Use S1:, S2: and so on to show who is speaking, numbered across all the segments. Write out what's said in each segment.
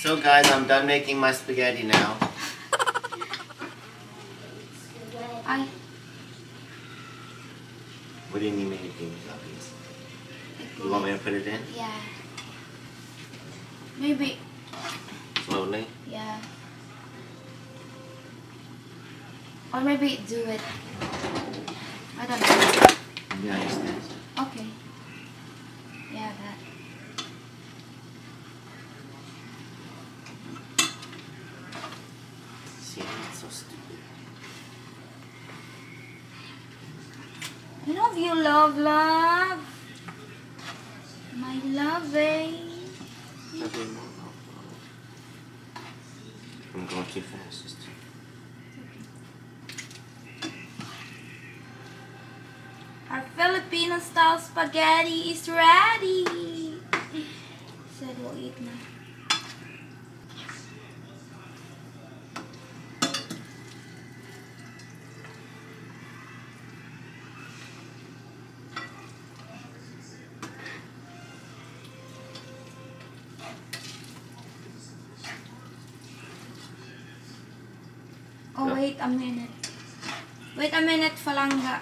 S1: So guys, I'm done making my spaghetti now. What do you need me to do, Guppies? You want me to put it in?
S2: Yeah. Maybe.
S1: Slowly?
S2: Yeah. Or maybe do it. I don't know.
S1: Yeah, I understand.
S2: Okay. Yeah, that.
S1: See, it's so stupid.
S2: I love you, love. My lovey.
S1: I'm going too fast.
S2: Our Filipino style spaghetti is ready. Said we'll eat now. Oh, wait a minute. Wait a minute, Falanga.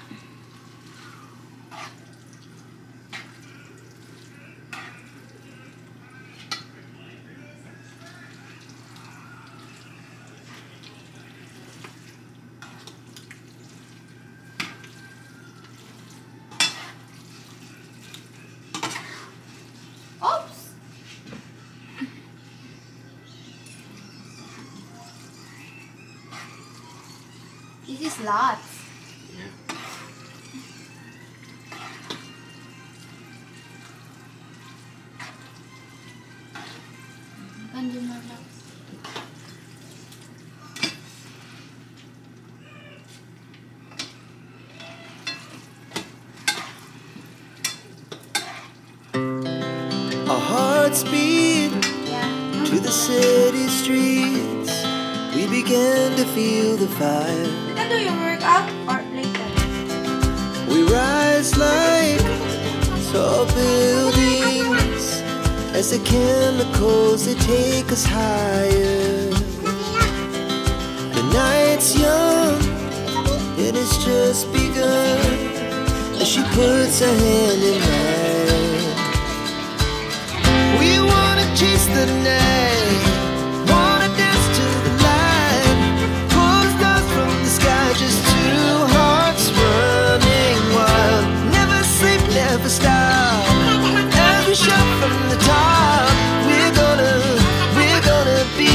S2: Oops! This is lots.
S1: Yeah.
S2: Can do more lots.
S3: Our hearts beat
S2: Yeah.
S3: to the city streets. We began to feel the fire.
S2: You can do your workout or later.
S3: We rise like tall buildings as the chemicals they take us higher. The night's young, it has just begun as she puts her hand in mine. We wanna chase the night, wanna dance to the light, pull stars from the sky, just two hearts running wild. Never sleep, never stop. Every shot from the top, we're gonna be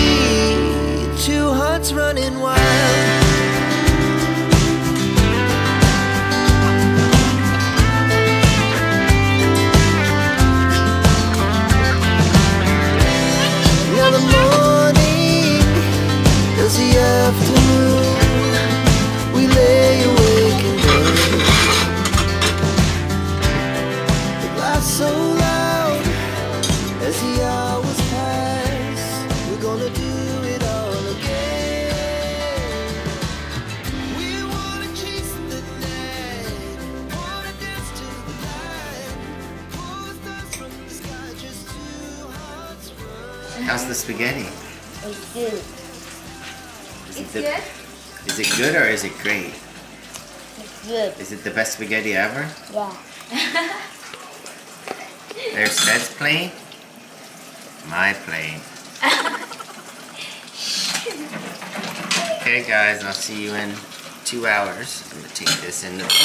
S3: two hearts running wild. Now the morning is the afternoon. We lay awake in bed. The laughs so loud as the hours pass. We're gonna do it all again. We wanna chase the night, wanna dance to the light, pull stars from the sky, just two hearts run.
S1: How's the spaghetti?
S4: It's good.
S2: It's good?
S1: Is it good or is it great?
S4: It's good.
S1: Is it the best spaghetti ever?
S4: Yeah.
S1: There's Sed's plate. My plate. Okay guys, I'll see you in 2 hours. I'm gonna take this in the oven.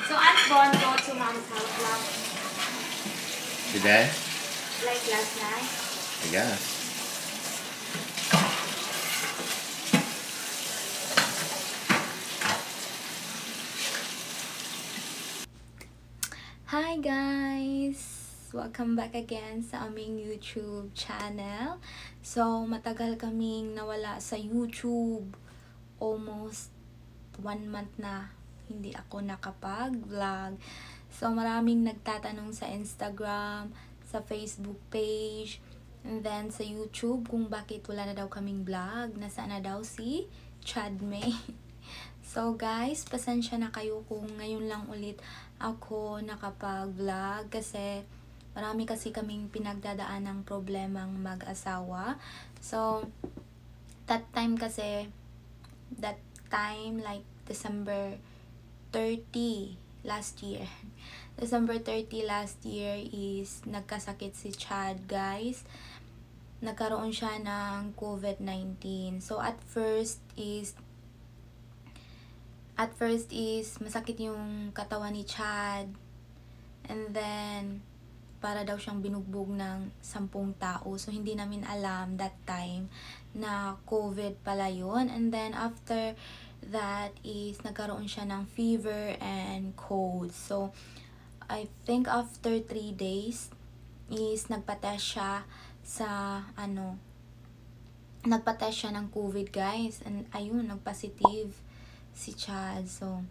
S2: So Aunt Bon go to Mom's house last,
S1: Today?
S2: like last night.
S1: I guess.
S2: Hi guys! Welcome back again sa aming YouTube channel. So, matagal kaming nawala sa YouTube. Almost 1 month na hindi ako nakapag-vlog. So, maraming nagtatanong sa Instagram, sa Facebook page, and then sa YouTube kung bakit wala na daw kaming vlog. Nasaan na daw si Chad May. So guys, pasensya na kayo kung ngayon lang ulit ako nakapag-vlog kasi marami kasi kaming pinagdadaan ng problemang mag-asawa. So, that time like December 30 last year. December 30 last year is nagkasakit si Chad, guys. Nagkaroon siya ng COVID-19. So, at first is masakit yung katawan ni Chad. And then, para daw siyang binugbog ng 10 tao. So, hindi namin alam that time na COVID pala yun. And then, after that is nagkaroon siya ng fever and cold. So, I think after 3 days is nagpa-test siya sa nagpa-test siya ng COVID, guys. And ayun, nagpositive si Chad. So,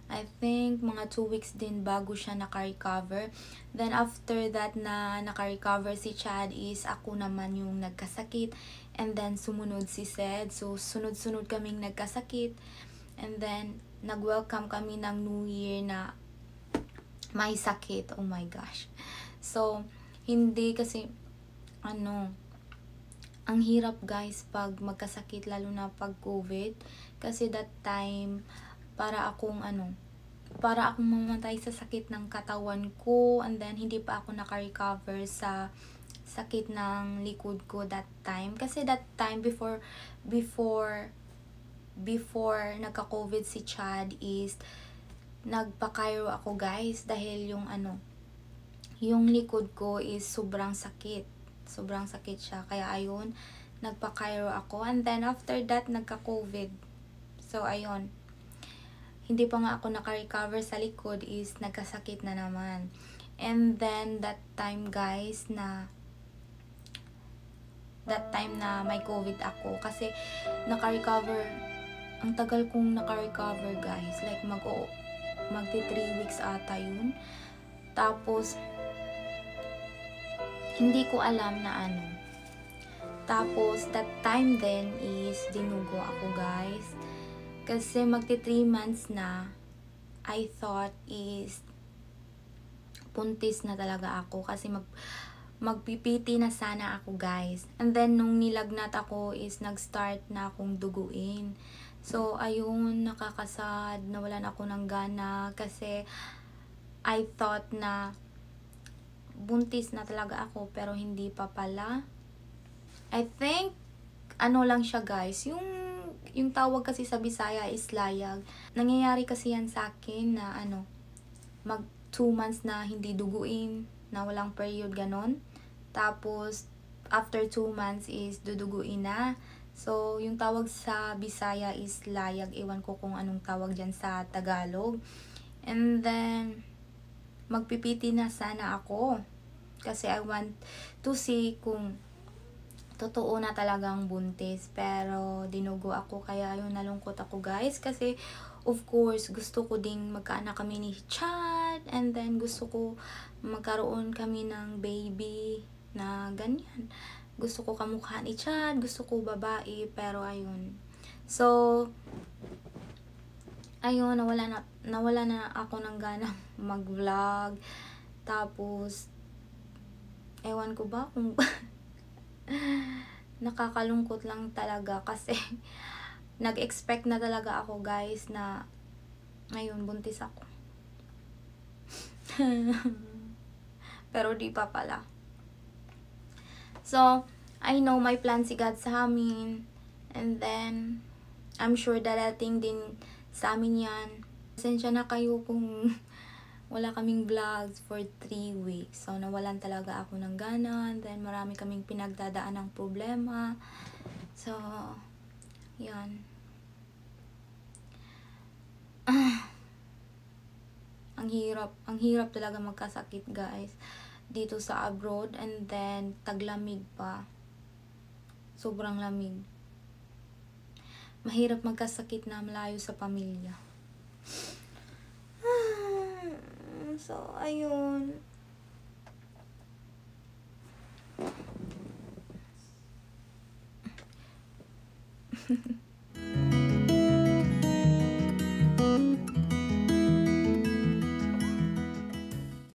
S2: I think mga 2 weeks din bago siya naka-recover. Then, after that na naka-recover si Chad is ako naman yung nagkasakit. And then, sumunod si Sed. So, sunod-sunod kaming nagkasakit. And then, nag-welcome kami ng New Year na may sakit. Oh my gosh. So, hindi kasi, ang hirap guys pag magkasakit, lalo na pag COVID. Kasi that time, para akong mamatay sa sakit ng katawan ko. And then, hindi pa ako naka-recover sa sakit ng likod ko that time. Kasi that time, before nagka-COVID si Chad is, nagpa-chiro ako guys. Dahil yung likod ko is sobrang sakit. Sobrang sakit siya. Kaya ayun, nagpa-chiro ako. And then, after that, nagka-COVID. So, ayun. Hindi pa nga ako naka-recover sa likod is nagkasakit na naman. And then, that time guys na may COVID ako. Kasi, naka-recover. Ang tagal kong naka-recover guys. Like, magti 3 weeks ata yun. Tapos, hindi ko alam na Tapos, that time then is dinugo ako guys. Kasi magti 3 months na, I thought is buntis na talaga ako. Kasi magpipiti na sana ako guys. And then, nung nilagnat ako is nag-start na akong duguin. So, ayun, nakakasad. Nawalan ako ng gana. Kasi, I thought na buntis na talaga ako. Pero hindi pa pala. I think, lang siya guys. Yung tawag kasi sa Bisaya is layag. Nangyayari kasi yan sa akin na mag 2 months na hindi duguin, na walang period, ganon. Tapos, after 2 months is duduguin na. So, yung tawag sa Bisaya is layag. Ewan ko kung anong tawag dyan sa Tagalog. And then, magpipiti na sana ako. Kasi I want to see kung totoo na talagang buntis. Pero, dinugo ako. Kaya yun, nalungkot ako guys. Kasi, of course, gusto ko ding magkaanak kami ni Chad. And then, gusto ko magkaroon kami ng baby na ganyan. Gusto ko kamukha ni Chad. Gusto ko babae. Pero, ayun. So, ayun, nawala na ako ng gana mag-vlog. Tapos, ewan ko ba kung nakakalungkot lang talaga kasi nag-expect na talaga ako guys na ngayon buntis ako. Pero di pa pala. So, I know may plan si God sa amin. And then, I'm sure darating din sa amin yan. Pasensya na kayo kung wala kaming vlogs for 3 weeks. So, nawalan talaga ako ng gana. And then, marami kaming pinagdadaan ng problema. So, yan. Ang hirap talaga magkasakit, guys. Dito sa abroad. And then, taglamig pa. Sobrang lamig. Mahirap magkasakit na malayo sa pamilya. So, ayun.